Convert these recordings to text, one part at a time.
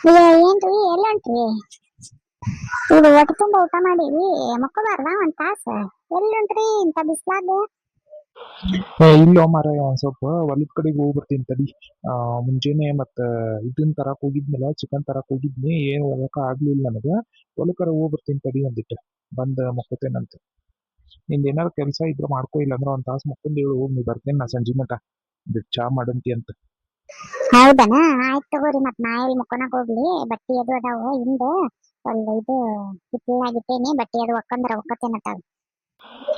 ಏನ್ರಿ ಎಲ್ಲಂಟ್ರಿ ಇದು ಹೊಟ್ಟೆ ತುಂಬ ಊಟ ಮಾಡಿವಿ ಮಕ್ಕಬಾರ್ದ ಒಂದ್ ತಾಸ ಎಲ್ಲುಂಟ್ರಿ ಇಂತ ಬಿಸ್ಲಾಗ. ಇಲ್ಲೋ ಮಾರಾಯ ಒಂದ್ ಸ್ವಲ್ಪ ಹೊಲದ ಕಡೆಗೆ ಹೋಗಿ ಬರ್ತೀನಿ ತಡಿ. ಮುಂಜಾನೆ ಮತ್ತ ಇದನ್ ತರಕ್ ಹೋಗಿದ್ನಲ್ಲ, ಚಿಕನ್ ತರಕ್ ಹೋಗಿದ್ನಿ, ಏನು ಹೋಗಕ ಆಗ್ಲಿಲ್ಲ ನನಗ. ಹೊಲಕ್ಕರ ಹೋಗಿ ಬರ್ತೀನಿ ತಡಿ ಒಂದಿಟ್ಟು, ಬಂದ್ ಮಕ್ಕೋತೇನಂತ. ನಿಂದ ಏನಾರ ಕೆಲಸ ಇದ್ರೆ ಮಾಡ್ಕೋ, ಇಲ್ಲ ಅಂದ್ರೆ ಒಂದ್ ತಾಸ್ ಮಕ್ಕೊಂಡ್ ಹೇಳು, ಹೋಗಿ ನೀ ಬರ್ತೇನೆ ನಾ ಸಂಜೆ ಮಟ ಒಂದಿಟ್ಟು ಚಾ ಮಾಡಂತಿ ಅಂತ. ಹೌದನ, ಆಯ್ತ್ ತಗೋರಿ. ಮತ್ ನಾ ಎಲ್ಲಿ ಮುಕ್ಕೊನಕ್ ಹೋಗ್ಲಿ, ಬಟ್ಟಿ ಅದು ಅದಾವ ಹಿಂದ ಒಂದ್ ಇದು ಹಿತ್ತಲಾಗಿಟ್ಟೇನಿ, ಬಟ್ಟಿ ಅದು ಒಕ್ಕಂದ್ರ ಒಕ್ಕತೇನತ್ತಾವ.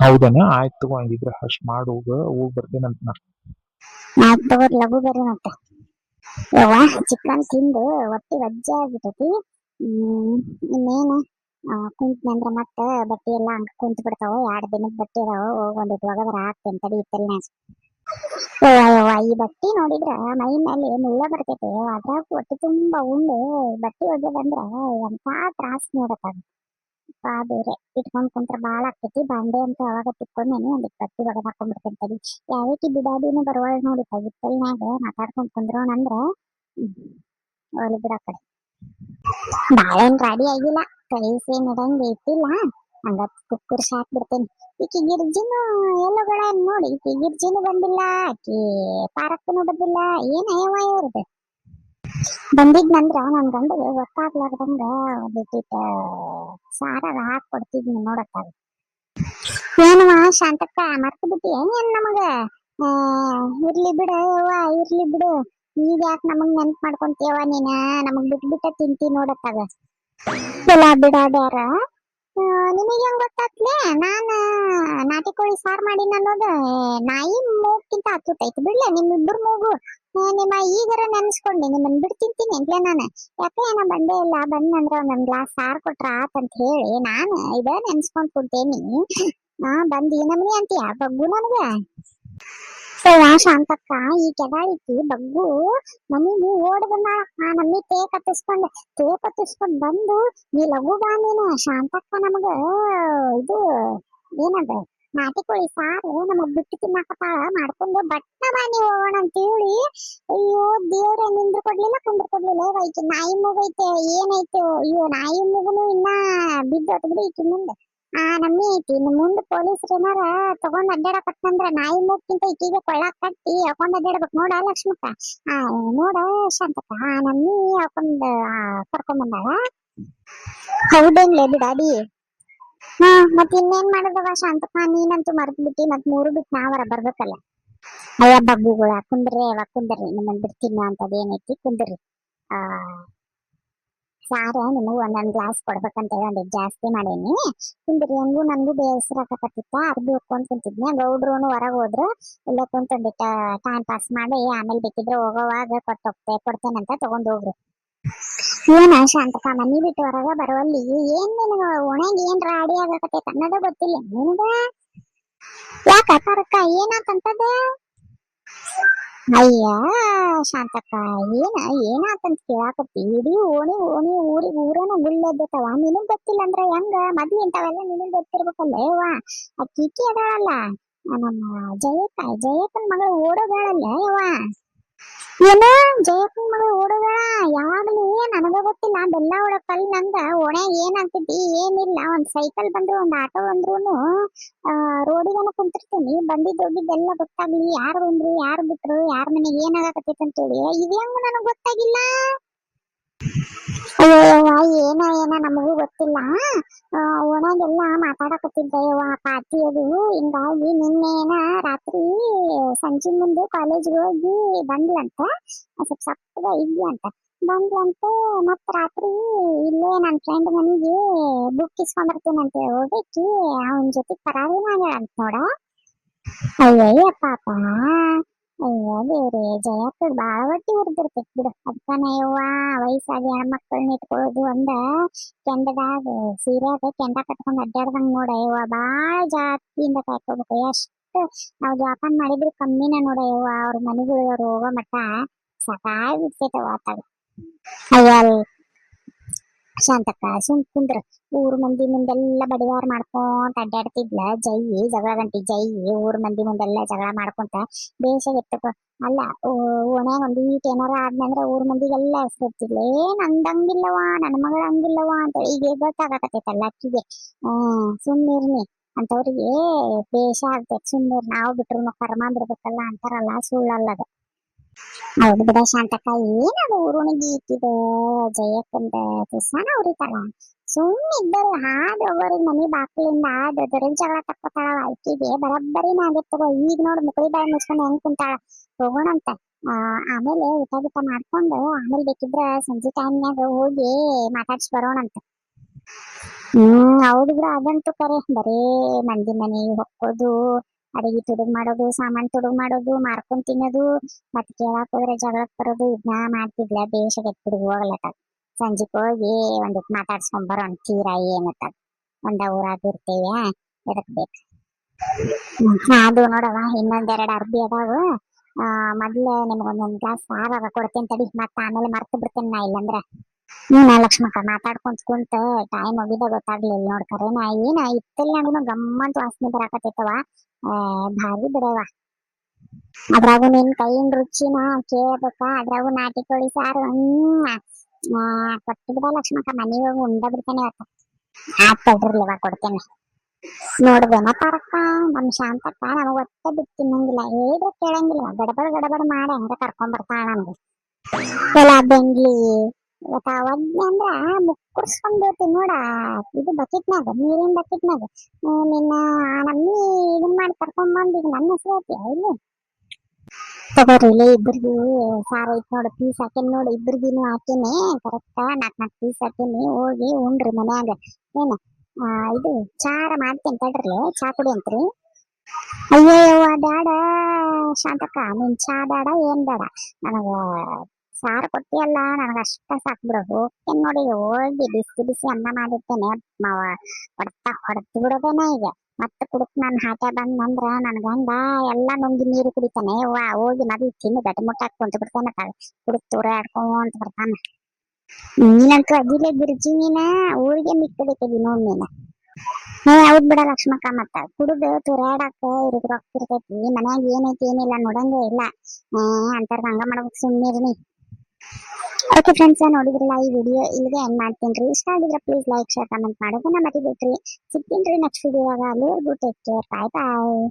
ಹೌದನ, ಆಯ್ತು ತಗೋ, ಹಂಗಿದ್ರ ಅಷ್ಟ್ ಮಾಡ್ ಹೋಗಿ ಬರ್ತೇನಂತ ನಾ. ಆಯ್ತ್ ತಗೋರಿ, ಲಘು ಬರ್ರಿ ಮತ್ತೆ. ಯವ್ವ, ಚಿಕನ್ ತಿಂದು ಹೊಟ್ಟಿ ವಜ್ಜ ಆಗ್ಬಿಟ್ಟೈತಿ. ಇನ್ನೇನು ಕುಂತ್ನಂದ್ರ ಮತ್ತ ಬಟ್ಟೆ ಎಲ್ಲಾ ಹಂಗ ಕುಂತ್ ಬಿಡ್ತಾವ. 2 ದಿನದ ಬಟ್ಟೆ ಅದಾವ, ಹೋಗ್ ಒಂದಿಟ್ಟು ಒಗದ್ರ ಹಾಕ್ತೇನೆ ತಡಿ ಹಿತ್ತಲ್ನ್ಯಾಗ. ಯವ್ವ ಈ ಬಟ್ಟಿ ನೋಡಿದ್ರ ಮೈ ಮೇಲೆ ಮುಳ್ಳ ಬರ್ತೈತೆ. ಅದ್ರಾಗ ಹೊಟ್ಟೆ ತುಂಬಾ ಉಂಡು ಬಟ್ಟೆ ಒಗ್ಯದಂದ್ರ ಎಂತ ತ್ರಾಸ್ ನೋಡತ್ತ. ಬೇರೆ ಇಟ್ಕೊಂಡ್ ಕುಂತ್ರ ಬಾಳ ಆಗ್ತೈತಿ. ಬಾಂಡೆ ಅಂತ ಅವಾಗ ತಿಕ್ಕೊಂಡೇನಿ, ಒಂದಿಟ್ಟು ಬಟ್ಟಿ ಒಗದ್ ಹಾಕೊಂಡ್ಬಿಡ್ತೇನೆ ತಡಿ. ಯಾವಕ್ಕಿ ಬಿಡಾದಿನೂ ಬರವಳ ನೋಡಿ ಹಿತ್ತಲ್ನ್ಯಾಗ ಮಾತಾಡ್ಕೊಂಡ್ ಕುಂದ್ರೋಣಂದ್ರ. ಅವಳು ಬಿಡ ಕಡೆ ಬಾಳೇನ್ ರಾಡಿ ಆಗಿಲ್ಲ, ಕೈಸೇನ್ ಇಡಂಗ ಇಟ್ಟಿಲ್ಲ, ಹಂಗ ಕುಕ್ಕರ್ ಹಾಕ್ಬಿಡ್ತೇನೆ. ಈಕಿ ಗಿರ್ಜಿನು ಎಲ್ಲಗಳ ನೋಡಿ, ಈಕಿ ಗಿರ್ಜಿನು ಬಂದಿಲ್ಲ, ಆಕಿ ಪಾರಕ್ಕನು ಬಂದಿಲ್ಲ. ಏನಯ್ಯವ ಇವ್ರದ್ದು. ಬಂದಿದ್ನಂದ್ರ ನನ್ ಗಂಡಗೆ ಗೊತ್ತಾಗ್ಲಾರ್ದಂಗ ಒಂದಿಟ್ಟಿಟ ಸಾರ ಹಾಕೊಡ್ತಿದ್ನಿ ನೋಡತ್ತಾಗ. ಏನವ ಶಾಂತಕ್ಕ, ಮರ್ತು ಬಿಟ್ಟಿ ಏನ್ ನಮಗ? ಇರ್ಲಿ ಬಿಡ ಯವ್ವ, ಇರ್ಲಿ ಬಿಡು. ಈಗ ಯಾಕೆ ನಮಗ್ ನೆನ್ಪ್ ಮಾಡ್ಕೊಂತೀಯವ ನೀನ? ನಮಗ್ ಬಿಟ್ಟ ತಿಂತಿ ನೋಡತ್ತಾಗ. ಎಲ್ಲ ಬಿಡಾಡ್ಯಾರ. ನಿಮಗೆ ಹೆಂಗ್ ಗೊತ್ತಾತ್ಲೆ ನಾನ ನಾಟಿ ಕೋಳಿ ಸಾರ್ ಮಾಡೀನಿ ಅನ್ನೋದು? ನಾಯಿ ಮೂಗ್ಕಿಂತ ಹತ್ತೈತಿ ಬಿಡ್ಲೆ ನಿಮ್ಮಿಬ್ಬರು ಮೂಗು. ನಿಮ್ಮ ಈಗರ ನೆನ್ಸ್ಕೊಂಡಿ ನಿಮ್ಮನ್ ಬಿಟ್ಟು ತಿಂತೀನಿ ಅಂತ್ಲೆ ನಾನು. ಯಾಕೆ ನಾ ಬಂದೇ ಇಲ್ಲ, ಬಂದಂದ್ರ ಒಂದೊಂದ್ ಗ್ಲಾಸ್ ಸಾರ್ ಕೊಟ್ರ ಆತಂತ ಹೇಳಿ ನಾನು ಇದ ನೆನ್ಸ್ಕೊಂಡ್ ಕುಂತೇನಿ. ಬಂದ್ ಈ ನಮ್ನಿ ಅಂತೀಯ ಬಗ್ಗು ನಮ್ಗ? ಶಾಂತಕ್ಕ, ಈ ಕೆದಾಳಿಕಿ ಬಗ್ಗು ನಮಗೆ ಓಡ್ ಬಂದ. ನಮ್ಮಿ ತೇ ಕತ್ತಿಸ್ಕೊಂಡ್ ಬಂದು, ನೀ ಲಘು ಬಾ ನೀನು ಶಾಂತಕ್ಕ, ನಮಗ ಇದು ಏನದ ನಾಟಿ ಕೋಳಿ ಸಾರು ನಮಗ್ ಬಿಟ್ಟು ತಿನ್ನಾಕತ್ತಾಳ, ಮಾಡ್ಕೊಂಡು ಬಟ್ನ ಬಾ ನೀ ಹೋಗೋಣ ಅಂತೇಳಿ. ಅಯ್ಯೋ ದೇವ್ರ, ನಿಂದ್ರ ಕೊಡ್ಲಿಲ್ಲ ಕುಂದ್ರ ಕೊಡ್ಲಿಲ್ಲ. ಈಕಿ ನಾಯಿ ಮೂಗೈತೆ ಏನೈತೆ? ಅಯ್ಯೋ ನಾಯಿ ಮೂಗುನು ಇನ್ನ ಬಿದ್ದೋತ್ ಬಿಡಿ ಈಕಿ ಮುಂದೆ. ನಮ್ಮಿ ಐತಿ ಇನ್ನು ಮುಂದ್ ಪೊಲೀಸ್ರ ಏನಾರ ತಗೊಂಡ್ ಅಡ್ಡಾಡಕತ್ತಂದ್ರ ನಾಯಿ ಮೂಗ್ಕಿಂತ ಈಕಿಗೆ ಕೊಳ್ಳಾಕ್ ಕಟ್ಟಿ ಹಾಕೊಂಡ್ ಅಡ್ಡಾಡ್ಬೇಕು ನೋಡ ಲಕ್ಷ್ಮಕ್ಕ. ನೋಡ ಶಾಂತಕ್ಕ, ನಮ್ಮಿ ಹಾಕೊಂಡ್ ಕರ್ಕೊಂಡ್ ಬಂದಾಳ. ಹೌದೇನ್ಲೇ ಬಿಡಾಡಿ? ಮತ್ ಇನ್ನೇನ್ ಮಾಡದವ ಶಾಂತಕ್ಕ, ನೀನಂತೂ ಮರ್ತ್ ಬಿಟ್ಟಿ. ಮತ್ 3 ಬಿಟ್ಟು ನಾವರ ಬರ್ಬೇಕಲ್ಲ. ಅಯ್ಯ ಬಗ್ಗುಗಳ ಕುಂದ್ರಿ ಅವ ಕುಂದ್ರಿ, ನಿಮ್ಮನ್ ಬಿಡ್ತೀನ ಅಂತದ್ ಏನೈತಿ ಕುಂದ್ರಿ. ಆ ಸಾರ ನಿಮಗ್ ಒಂದೊಂದ್ ಗ್ಲಾಸ್ ಕೊಡ್ಬೇಕಂತ ಹೇಳಿ ಒಂದಿಟ್ಟು ಜಾಸ್ತಿ ಮಾಡೇನಿ. ಕುಂದ್ರಿ, ಹೆಂಗು ನನ್ಗೂ ಬೇಸರಾಕತ್ತಿತ್ತ, ಅರ್ಬಿ ಹೊಕ್ಕೊಂಡ್ ಕುಂತಿದ್ನಿ. ಗೌಡ್ರುನು ಹೊರಗ್ ಹೋದ್ರು, ಇಲ್ಲೇ ಕುಂತ ಒಂದಿಟ್ಟ ಟೈಮ್ ಪಾಸ್ ಮಾಡಿ ಆಮೇಲೆ ಬೇಕಿದ್ರೆ ಹೋಗೋವಾಗ ಕೊಡ್ತೇನಂತ ತಗೊಂಡ್ ಹೋಗ್ರಿ. ಏನ ಶಾಂತಕ, ಮನಿ ಬಿಟ್ಟು ಹೊರಗ ಬರುವಲ್ಲಿ ಏನ್ ನಿನಗ ಒಣಗ್ ಏನ್ ರಾಡಿ ಆಗಕತ್ತೈತ ಅನ್ನೋದ ಗೊತ್ತಿಲ್ಲ ನಿನಗ? ಯಾಕ ತರಕ ಏನಾತಂತದ? ಅಯ್ಯ ಶಾಂತಕ್ಕ, ಏನಾತಂತ ಕೇಳಾಕತ್ತಿ? ಇಡೀ ಓಣಿ ಊರನ ಗುಳ್ಳೆದ್ದತವ, ನಿನಗ್ ಗೊತ್ತಿಲ್ಲ ಅಂದ್ರ ಹೆಂಗ? ಮೊದ್ಲು ಇಂಥವೆಲ್ಲ ನಿನಗ್ ಗೊತ್ತಿರ್ಬೇಕಲ್ಲ ಯವ್ವ. ಆ ಕಿಕಿ ಅದಾಳಲ್ಲ, ನಮ್ಮ ಜಯಕ್ಕನ್ ಮಗಳು ಓಡೋದಾಳಲ್ಲ ಯವ್ವ. ಏನು ಜಯಕ್ಕನ್ ಮಗಳು ಓಡೋದಾಳ? ಯಾವಾಗ್ಲೂ ನನಗ ಗೊತ್ತಿಲ್ಲ. ಬೆಲ್ಲ ಒಳಗ್ ಕಲ್ ನಂಗ ಒಣೆ ಏನಾಗ್ತೈತಿ ಏನಿಲ್ಲ. ಒಂದ್ ಸೈಕಲ್ ಬಂದ್ರು ಒಂದ್ ಆಟೋ ಬಂದ್ರು ರೋಡಿಗನ ಕುಂತಿರ್ತೀನಿ. ಬಂದಿದ್ದು ಹೋಗಿದ್ದೆಲ್ಲ ಗೊತ್ತಾಗ್ಲಿ, ಯಾರು ಬಂದ್ರು ಯಾರು ಬಿಟ್ರು, ಯಾರ ಮನೆಗೆ ಏನಾಗಕತ್ತೈತಿ ಅಂತೇಳಿ. ಇದು ಹೆಂಗ ನನಗ್ ಗೊತ್ತಾಗಿಲ್ಲ? ಅಯ್ಯವ್ವ, ಏನ ನಮಗೂ ಗೊತ್ತಿಲ್ಲ. ಒಣಗೆಲ್ಲ ಮಾತಾಡಕತ್ತಿದ್ದ ಯವ್ವ ಪಾತಿ ಅದು. ಹಿಂಗಾಗಿ ನಿನ್ನೇನ ರಾತ್ರಿ ಸಂಜೆ ಮುಂದೆ ಕಾಲೇಜ್ಗೆ ಹೋಗಿ ಬಂದ್ಲಂತ, ಸ್ವಲ್ಪ ಸಪ್ಪಗ ಇದ್ಲಂತ. ಬಂದ್ಲಂತ ಮತ್ ರಾತ್ರಿ ಇಲ್ಲೇ ನನ್ನ ಫ್ರೆಂಡ್ ಮನೆಗೆ ಬುಕ್ ಇಸ್ಕೊಂಡ್ಬರ್ತೀನಂತ ಹೋಗಿಕ್ಕಿ ಅವನ ಜೊತೆ ಪರಾರಿನಾಗ ಅಂತ ನೋಡ. ಅಯ್ಯಯ್ಯ ಪಾಪ. ಅಯ್ಯೋ ದೇವ್ರೆ, ಜಯಕ್ಕ ಬಾಳ ಹೊಟ್ಟಿ ಉರ್ದಿರ್ತೈತಿ ಬಿಡು. ಅದಕ್ಕನ ಯವ್ವ ವಯಸ್ಸಾಗಿ ಹೆಣ್ಮಕ್ಳನ್ನ ಇಟ್ಕೊಳ್ಳೋದು ಒಂದ ಕೆಂಡದಾಗ ಸೀರೆಯಾಗ ಕೆಂಡ ಕಟ್ಕೊಂಡ್ ಅಡ್ಡಾಡ್ದಂಗ ನೋಡ ಯವ್ವ. ಬಾಳ ಜಾತಿಯಿಂದ ಕಾಯ್ಕೋಬೇಕು. ಎಷ್ಟು ನಾವ್ ಜೋಪಾನ ಮಾಡಿದ್ರು ಕಮ್ಮಿನ ನೋಡ ಯವ್ವ. ಅವ್ರ ಮನೆಗಳು ಹೋಗೋ ಮಟ್ಟ ಸಾಕಾಗಿ ಬಿಡ್ತೈತವ ಆತಾಗ. ಅಯ್ಯ ಶಾಂತಕ್ಕ ಸುಮ್ ಕುಂದ್ರ ಊರ್ ಮಂದಿ ಮುಂದೆಲ್ಲ ಬಡಿವಾರ ಮಾಡ್ಕೊಂತ ಅಡ್ಡಾಡ್ತಿದ್ಲ ಜೈ ಜಗಳ ಗಂಟಿ ಜೈ ಊರ್ ಮಂದಿ ಮುಂದೆಲ್ಲ ಜಗಳ ಮಾಡ್ಕೊಂತ ಬೇಷಾಗಿತ್ತಪ್ಪ. ಅಲ್ಲ ಓಣ್ಯಾಗ ಒಂದ್ ಈಟ್ ಏನಾರ ಆದ್ನಂದ್ರ ಊರ್ ಮಂದಿಗೆಲ್ಲ ಹೆಸರಿರ್ತಿದ್ಲ ನಂದಂಗಿಲ್ಲವಾ ನನ್ನ ಮಗಳ ಹಂಗಿಲ್ಲವಾ ಅಂತ ಈಗ ಗೊತ್ತಾಗಕತ್ತೈತಲ್ಲ ಅಕ್ಕಿಗೆ. ಸುಮ್ಮನಿರ್ನಿ ಅಂತವ್ರಿಗೆ ಬೇಷ ಆಗ್ತೈತಿ. ಸುಮ್ಮನಿರ್ ನಾವು ಬಿಟ್ರು ಕರ್ಮ ಬಿಡ್ಬೇಕಲ್ಲ ಅಂತಾರಲ್ಲ ಸುಳ್ಳಲ್ಲದ. ಹೌದು ಬಿಡ ಶಾಂತಕ್ಕ, ಏನದು ಊರುಣಿಗೆ ಇಟ್ಟಿದೆ ಜಯಕ್ಕಂದ ತುಸಾನ ಉರಿತಾಳ. ಸುಮ್ಮಿದ್ದರು ಹಾದ್ ಒಬ್ಬರಿಗೆ ಮನಿ ಬಾಕ್ಲಿಂದ ದೊಡ್ಡ ಜಗಳ ತಕ್ಕೋತಾಳ. ಆಯ್ಕಿಗೆ ಬರಬ್ಬರಿನ ಆಗಿರ್ತದ. ಈಗ ನೋಡ್ ಮುಕಳಿ ಬಾಯಿ ಮುಚ್ಕೊಂಡು ಹೆಂಗ್ ಕುಂತಾಳ. ಹೋಗೋಣಂತ. ಆಮೇಲೆ ಊಟ ಗಿಟ ಮಾಡ್ಕೊಂಡು ಆಮೇಲೆ ಬೇಕಿದ್ರ ಸಂಜೆ ಟೈಮ್ನಾಗ ಹೋಗಿ ಮಾತಾಡ್ಸಿ ಬರೋಣಂತ. ಹೌದು ಬಿಡ, ಅದಂತೂ ಕರೆ. ಬರೇ ಮಂದಿ ಮನೆಗೆ ಹೊಕ್ಕೋದು, ಅಡಿಗೆ ತುಡುಗ್ ಮಾಡೋದು, ಸಾಮಾನ್ ತುಡುಗ್ ಮಾಡೋದು, ಮಾರ್ಕೊಂಡ್ ತಿನ್ನೋದು, ಮತ್ ಕೇಳಾಕ್ ಹೋದ್ರೆ ಜಗಳಕ್ ಬರೋದು, ಇದನ್ನ ಮಾಡ್ತಿದ್ಲ. ಬೇಷಾಗೈತ್ ಬಿಡು ಹೋಗ್ಲತ್ತ. ಸಂಜಿಕ್ ಹೋಗಿ ಒಂದಿಟ್ ಮಾತಾಡ್ಸ್ಕೊಂಡ್ ಬರೋಣ. ತೀರ ಏನತ್ತ ಒಂದ ಊರಾಗ ಇರ್ತೇವೆ, ಎದಕ್ ಬೇಕು. ಅದು ನೋಡವ ಇನ್ನೊಂದೆರಡು ಅರ್ಬಿ ಅದಾವ. ಮೊದ್ಲ ನಿಮ್ಗೊಂದೊಂದ್ ಗ್ಲಾಸ್ ಸಾರಾಗ ಕೊಡ್ತೇನೆ ತಡಿ, ಮತ್ತ ಆಮೇಲೆ ಮರ್ತು ಬಿಡ್ತೇನೆ ನಾ ಇಲ್ಲಂದ್ರ. ಲಕ್ಷ್ಮಕ್ಕ ಮಾತಾಡ್ಕೊಂತ ಕುಂತ ಟೈಮ್ ಹೋಗಿದ ಗೊತ್ತಾಗ್ಲಿಲ್ಲ ನೋಡ್. ಕರೆನ ಏನ ಇತ್ತಲ್ಲ ನನಗೂ ಗಮ್ಮಂತ ವಾಸನೆ ಬರಾಕತ್ತೈತವ. ಭಾರಿ ಬಿಡವ. ಅದ್ರಾಗು ನಿನ್ ಕೈಯಿನ ರುಚಿನ ಕೇಳ್ಬೇಕ. ಅದ್ರಾಗು ನಾಟಿ ಕೋಳಿ ಸಾರು ಕೊಟ್ಟು ಬಿಡ ಲಕ್ಷ್ಮಕ್ಕ. ಮನೆಗೆ ಹೋಗಿ ಉಂಡ ಬಿಡ್ತೇನೆ ಅವತ್ತ. ತಡ್ರಿಲ್ವ ಕೊಡ್ತೇನೆ. ನೋಡ್ದೇನ ಪಾರಕ್ಕ, ನಮ್ ಶಾಂತಕ್ಕ ನಮಗ್ ಒಟ್ಟ ಬಿಟ್ಟು ತಿನ್ನಂಗಿಲ್ಲ. ಹೇಳಿದ್ರೆ ಕೇಳಂಗಿಲ್ಲ. ಗಡಬಡ ಗಡಬಡ ಮಾಡಿ ಹಂಗ ಕರ್ಕೊಂಡ್ ಬರ್ತಾಳ ನಮ್ಗೆ. ಎಲ್ಲ ಬೆಂಗ್ಲಿ ಒದ್ನೆ ಅಂದ್ರ ಮುಕ್ಕುರ್ಸ್ಕೊಂಡ್ ನೋಡ. ಇದು ಬಕೆಟ್ನಾಗ, ನೀರಿನ ಬಕೆಟ್ನಾಗ ನಿನ್ನ ನಮ್ಮಿ ಇದನ್ ಮಾಡಿ ಕರ್ಕೊಂಡ್ ಬಂದ್ ಈಗ ನನ್ನ ಹೆಸರು ಐತಿ ಇಲ್ಲಿ. ತಗೋರಿಲೆ ಇಬ್ಬರಿಗೂ ಸಾರ ಐತ್ ನೋಡು. ಪೀಸ್ ಹಾಕೇನ್ ನೋಡು, ಇಬ್ಬರಿಗೀನು ಹಾಕೇನೆ. Correct 4 piece ಹಾಕೇನಿ. ಹೋಗಿ ಉಂಡ್ರಿ ಮನ್ಯಾಗ. ಏನ ಇದು ಚಾರ ಮಾಡ್ತೇನೆ ತಡ್ರಿ, ಚಾ ಕುಡಿ ಅಂತ್ರಿ. ಅಯ್ಯಯ್ಯವ್ವ ಬ್ಯಾಡ ಶಾಂತಕ್ಕ, ನಿನ್ ಚಾ ಬೇಡ ಏನ್ ಬೇಡ. ನನಗ ಸಾರು ಕೊಟ್ಟಿಯಲ್ಲ, ನನಗಷ್ಟ ಸಾಕ್ ಬಿಡು. ಹೋಗ್ತೇನೆ ನೋಡಿ, ಹೋಗಿ ಬಿಸಿ ಬಿಸಿ ಅನ್ನ ಮಾಡಿರ್ತೇನೆ. ಹೊಡೆದು ಬಿಡೋದೇನ ಈಗ. ಮತ್ತೆ ಕುಡಕ್ ನಾನು ಹಾಟ ಬಂದಂದ್ರ ನನ್ ಗಂಡ ಎಲ್ಲಾ ನುಂಗಿ ನೀರು ಕುಡಿತಾನೆ. ಹೋಗಿ ಮೊದ್ಲು ತಿಂದು ಗಟ್ಟಿ ಮುಟ್ಟಾಕ್ ಕುಂತ ಬಿಡ್ತೇನೆ. ಕುಡಿಕ್ ತೂರ ಆಡ್ಕೊಂತ ಬರ್ತಾನ. ನೀನಂತೂ ಅದಿಲೆ ಬಿರ್ಜಿ. ನೀನ ಊರಿಗೆ ಮಿಕ್ಕಡಿದ್ದೀವಿ ನೋಡ್ ನೀನ. ಹೌದ್ ಬಿಡ ಲಕ್ಷ್ಮಕ್ಕ, ಮತ್ತ ಕುಡುದು ತುರಾಡಾಕ ಇವ್ರಿಗೆ ರೊಕ್ಕ ಇರ್ತೈತಿ. ಮನ್ಯಾಗ ಏನೈತಿ ಏನಿಲ್ಲ ನೋಡಂಗೇ ಇಲ್ಲ. ಅಂತಾರ ಹಂಗ ಮಾಡ್ಬೇಕು. ಸುಮ್ಮನಿರ್ನಿ. ಓಕೆ ಫ್ರೆಂಡ್ಸ್, ನೋಡಿದ್ರಲ್ಲ ಈ ವಿಡಿಯೋ ಇಲ್ಲಿಗೆ ಎಂಡ್ ಮಾಡ್ತೀನಿ. ಇಷ್ಟ ಆಗಿದ್ರೆ ಪ್ಲೀಸ್ ಲೈಕ್, ಶೇರ್, ಕಮೆಂಟ್ ಮಾಡೋದನ್ನ ಮರಿಬೇಡ್ರಿ. ಸಿಗ್ತೀನಿ ನೆಕ್ಸ್ಟ್ ವಿಡಿಯೋವಾಗ. ಅಲ್ಲಿವರೆಗೂ ಟೇಕ್ ಕೇರ್. ಬಾಯ್ ಬಾಯ್.